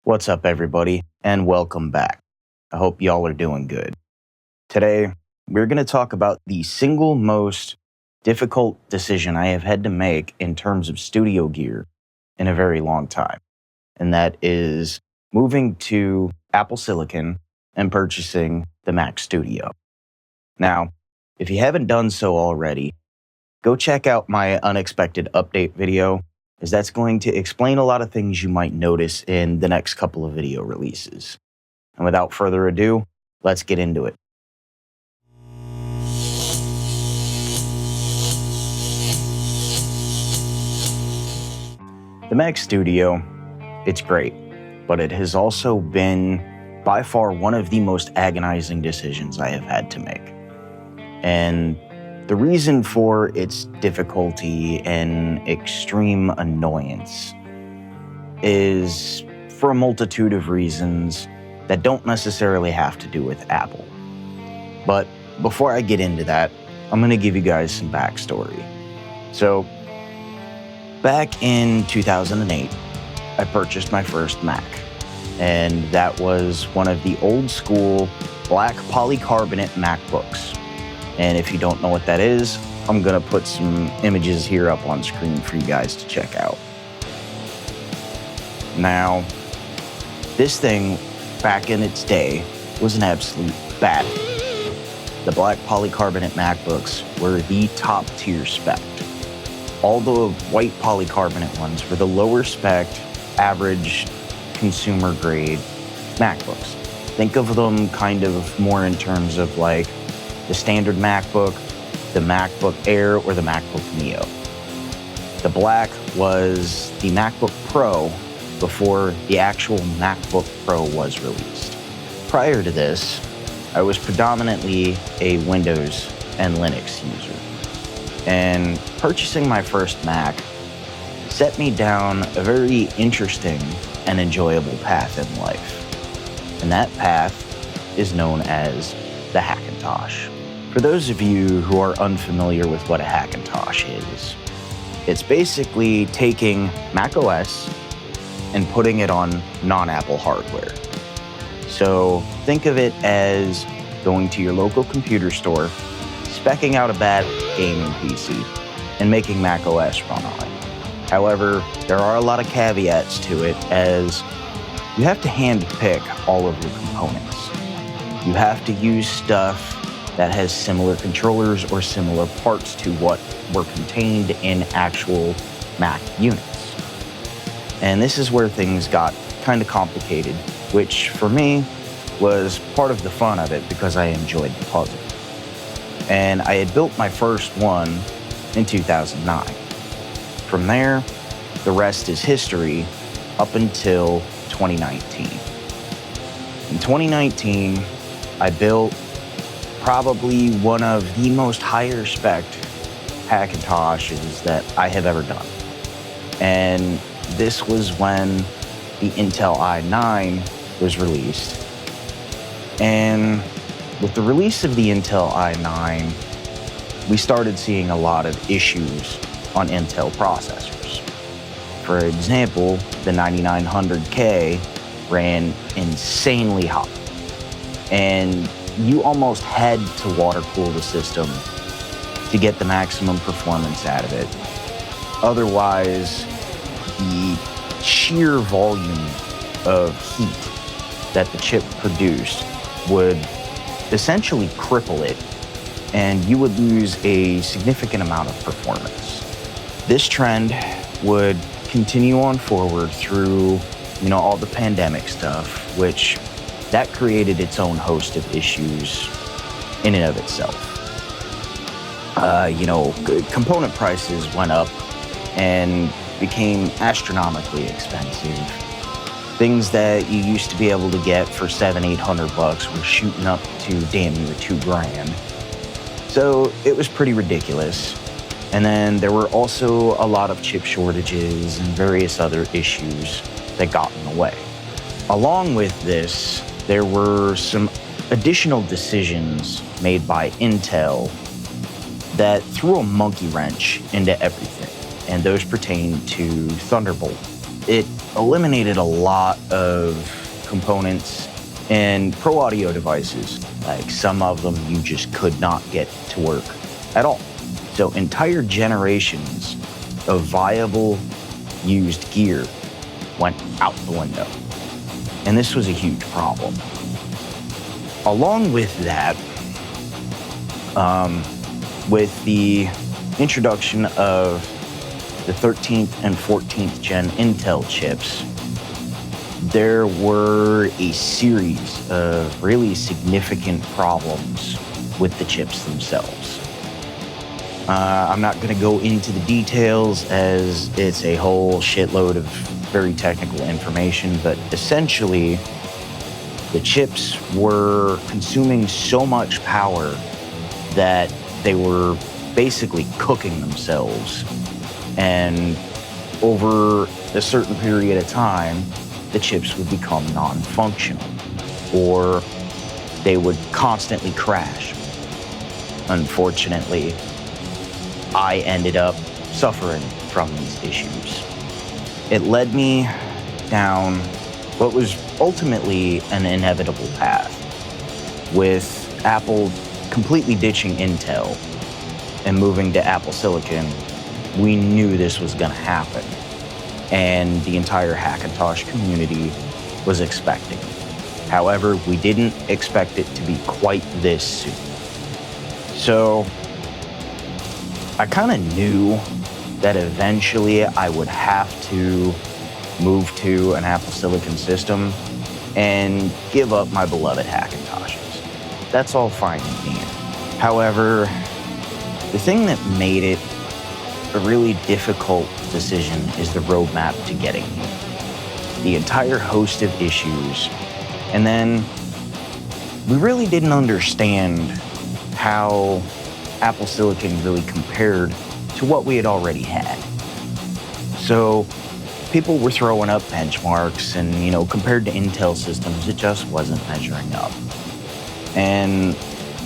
What's up, everybody, and welcome back. I hope y'all are doing good. Today, we're going to talk about the single most difficult decision I have had to make in terms of studio gear in a very long time, and that is moving to Apple Silicon and purchasing the Mac Studio. Now, if you haven't done so already, go check out my unexpected update video, as that's going to explain a lot of things you might notice in the next couple of video releases. And without further ado, let's get into it. The Mac Studio, it's great, but it has also been by far one of the most agonizing decisions I have had to make. And the reason for its difficulty and extreme annoyance is for a multitude of reasons that don't necessarily have to do with Apple. But before I get into that, I'm going to give you guys some backstory. So, back in 2008, I purchased my first Mac, and that was one of the old school black polycarbonate MacBooks. And if you don't know what that is, I'm gonna put some images here up on screen for you guys to check out. Now, this thing, back in its day, was an absolute battle. The black polycarbonate MacBooks were the top tier spec. All the white polycarbonate ones were the lower spec, average, consumer grade MacBooks. Think of them kind of more in terms of like the standard MacBook, the MacBook Air, or the MacBook Neo. The black was the MacBook Pro before the actual MacBook Pro was released. Prior to this, I was predominantly a Windows and Linux user. And purchasing my first Mac set me down a very interesting and enjoyable path in life. And that path is known as the Hackintosh. For those of you who are unfamiliar with what a Hackintosh is, it's basically taking macOS and putting it on non-Apple hardware. So think of it as going to your local computer store, speccing out a bad gaming PC, and making macOS run on it. However, there are a lot of caveats to it, as you have to hand-pick all of your components. You have to use stuff that has similar controllers or similar parts to what were contained in actual Mac units. And this is where things got kind of complicated, which for me was part of the fun of it because I enjoyed the puzzle. And I had built my first one in 2009. From there, the rest is history up until 2019. In 2019, I built probably one of the most higher spec Hackintoshes that I have ever done. And this was when the Intel i9 was released. And with the release of the Intel i9, we started seeing a lot of issues on Intel processors. For example, the 9900K ran insanely hot, and you almost had to water cool the system to get the maximum performance out of it. Otherwise, the sheer volume of heat that the chip produced would essentially cripple it, and you would lose a significant amount of performance. This trend would continue on forward through, all the pandemic stuff, which that created its own host of issues in and of itself. Component prices went up and became astronomically expensive. Things that you used to be able to get for $700-800 were shooting up to damn near $2,000. So it was pretty ridiculous. And then there were also a lot of chip shortages and various other issues that got in the way. Along with this, there were some additional decisions made by Intel that threw a monkey wrench into everything, and those pertain to Thunderbolt. it eliminated a lot of components in pro audio devices. Like some of them you just could not get to work at all. So entire generations of viable used gear went out the window. And this was a huge problem. Along with that, with the introduction of the 13th and 14th gen Intel chips, there were a series of really significant problems with the chips themselves. I'm not going to go into the details as it's a whole shitload of very technical information, but essentially the chips were consuming so much power that they were basically cooking themselves. And over a certain period of time, the chips would become non-functional, or they would constantly crash. Unfortunately, I ended up suffering from these issues. It led me down what was ultimately an inevitable path, with Apple completely ditching Intel and moving to Apple Silicon. We knew this was going to happen, and the entire Hackintosh community was expecting. However, we didn't expect it to be quite this soon. So I kind of knew that eventually I would have to move to an Apple Silicon system and give up my beloved Hackintoshes. That's all fine with me. However, the thing that made it a really difficult decision is the roadmap to getting here. The entire host of issues. And then we really didn't understand how Apple Silicon really compared to what we had already had. So people were throwing up benchmarks and, compared to Intel systems, it just wasn't measuring up. And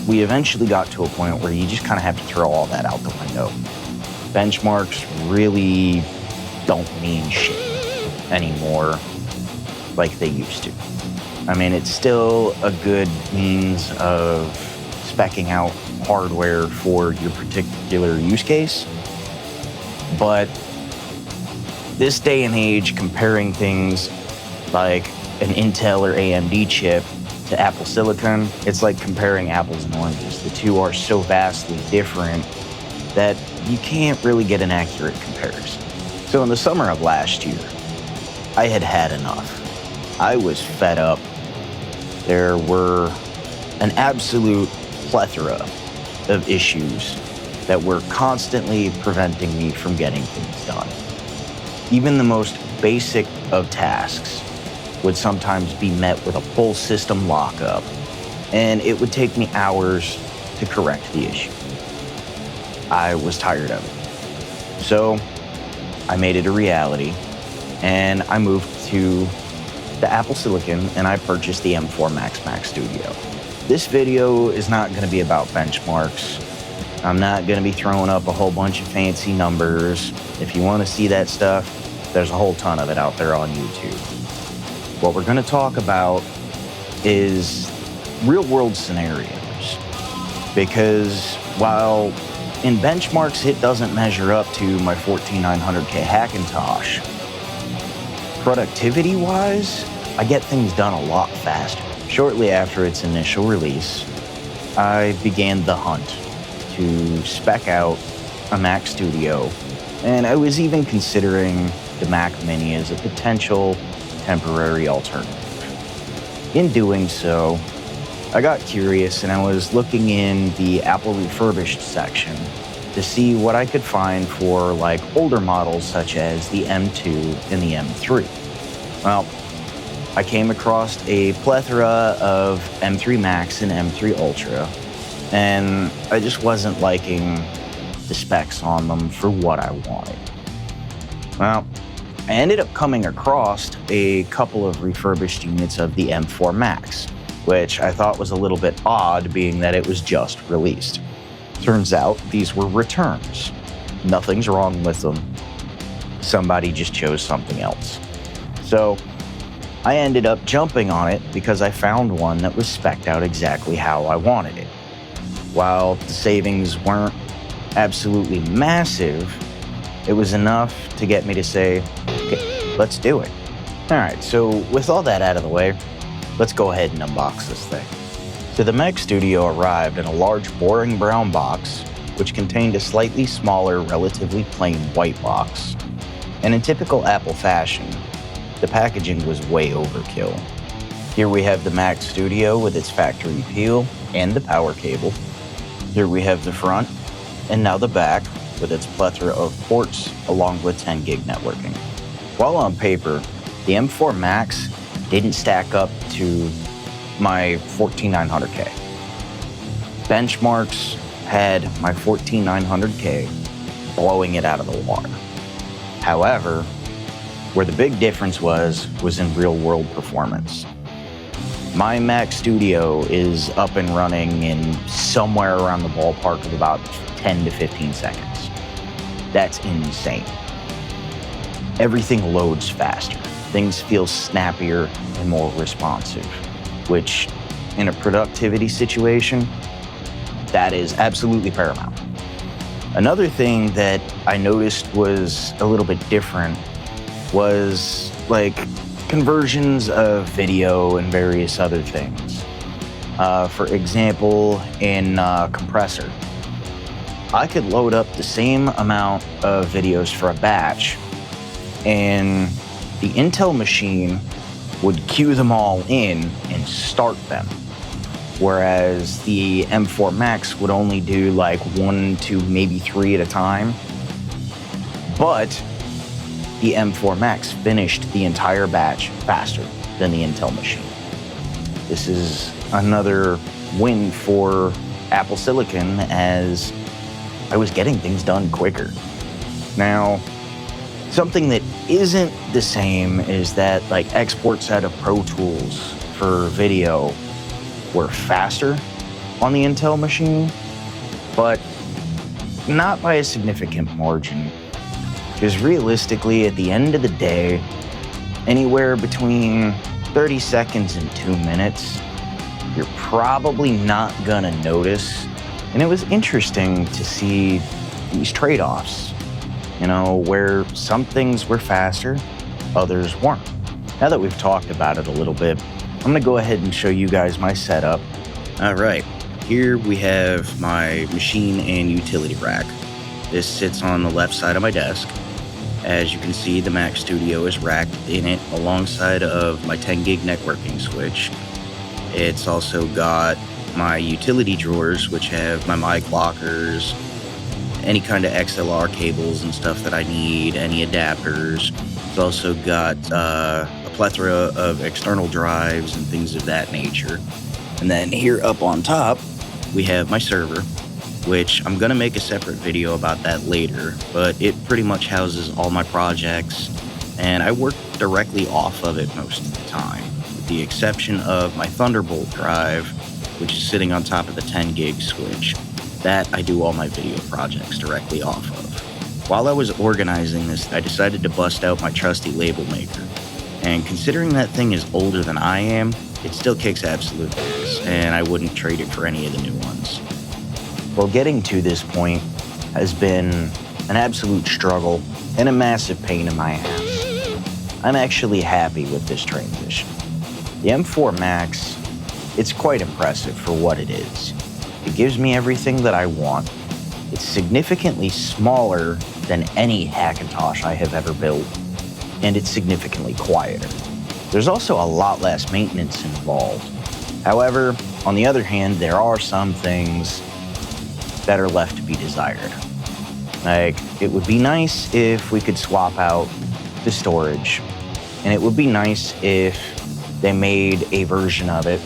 we eventually got to a point where you just kind of have to throw all that out the window. Benchmarks really don't mean shit anymore like they used to. I mean, it's still a good means of speccing out hardware for your particular use case, but this day and age, comparing things like an Intel or AMD chip to Apple Silicon, it's like comparing apples and oranges. The two are so vastly different that you can't really get an accurate comparison. So in the summer of last year, I had had enough. I was fed up. There were an absolute plethora of issues that were constantly preventing me from getting things done. Even the most basic of tasks would sometimes be met with a full system lockup, and it would take me hours to correct the issue. I was tired of it. So I made it a reality, and I moved to the Apple Silicon, and I purchased the M4 Mac Studio. This video is not going to be about benchmarks. I'm not going to be throwing up a whole bunch of fancy numbers. If you want to see that stuff, there's a whole ton of it out there on YouTube. What we're going to talk about is real-world scenarios. Because while in benchmarks it doesn't measure up to my 14900K Hackintosh, productivity-wise, I get things done a lot faster. Shortly after its initial release, I began the hunt to spec out a Mac Studio, and I was even considering the Mac Mini as a potential temporary alternative. In doing so, I got curious and I was looking in the Apple refurbished section to see what I could find for older models such as the M2 and the M3. Well, I came across a plethora of M3 Max and M3 Ultra, and I just wasn't liking the specs on them for what I wanted. Well, I ended up coming across a couple of refurbished units of the M4 Max, which I thought was a little bit odd being that it was just released. Turns out these were returns. Nothing's wrong with them. Somebody just chose something else. So I ended up jumping on it because I found one that was spec'd out exactly how I wanted it. While the savings weren't absolutely massive, it was enough to get me to say, okay, let's do it. All right, so with all that out of the way, let's go ahead and unbox this thing. So the Mech Studio arrived in a large boring brown box, which contained a slightly smaller, relatively plain white box. And in typical Apple fashion, the packaging was way overkill. Here we have the Mac Studio with its factory peel and the power cable. Here we have the front, and now the back with its plethora of ports along with 10 gig networking. While on paper, the M4 Max didn't stack up to my 14900K. Benchmarks had my 14900K blowing it out of the water. However, where the big difference was in real world performance. My Mac Studio is up and running in somewhere around the ballpark of about 10 to 15 seconds. That's insane. Everything loads faster. Things feel snappier and more responsive, which in a productivity situation, that is absolutely paramount. Another thing that I noticed was a little bit different was like conversions of video and various other things. For example, in Compressor, I could load up the same amount of videos for a batch, and the Intel machine would queue them all in and start them. Whereas the M4 Max would only do like 1, 2, maybe 3 at a time. But the M4 Max finished the entire batch faster than the Intel machine. This is another win for Apple Silicon, as I was getting things done quicker. Now, something that isn't the same is that like exports out of Pro Tools for video were faster on the Intel machine, but not by a significant margin. Because realistically, at the end of the day, anywhere between 30 seconds and 2 minutes, you're probably not gonna notice. And it was interesting to see these trade-offs, you know, where some things were faster, others weren't. Now that we've talked about it a little bit, I'm gonna go ahead and show you guys my setup. All right, here we have my machine and utility rack. This sits on the left side of my desk. As you can see, the Mac Studio is racked in it alongside of my 10 gig networking switch. It's also got my utility drawers, which have my mic lockers, any kind of XLR cables and stuff that I need, any adapters. It's also got a plethora of external drives and things of that nature. And then here up on top, we have my server, which I'm gonna make a separate video about that later, but it pretty much houses all my projects, and I work directly off of it most of the time, with the exception of my Thunderbolt drive, which is sitting on top of the 10 gig switch. That I do all my video projects directly off of. While I was organizing this, I decided to bust out my trusty label maker. And considering that thing is older than I am, it still kicks absolute ass, and I wouldn't trade it for any of the new ones. Well, getting to this point has been an absolute struggle and a massive pain in my ass. I'm actually happy with this transition. The M4 Max, it's quite impressive for what it is. It gives me everything that I want. It's significantly smaller than any Hackintosh I have ever built, and it's significantly quieter. There's also a lot less maintenance involved. However, on the other hand, there are some things that are left to be desired. Like, it would be nice if we could swap out the storage, and it would be nice if they made a version of it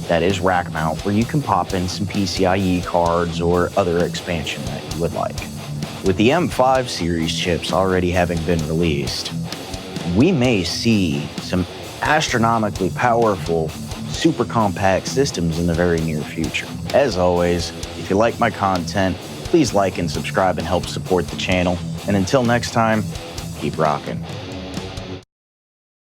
that is rack mount, where you can pop in some PCIe cards or other expansion that you would like. With the M5 series chips already having been released, we may see some astronomically powerful, super compact systems in the very near future. As always, if you like my content, please like and subscribe and help support the channel. And until next time, keep rocking.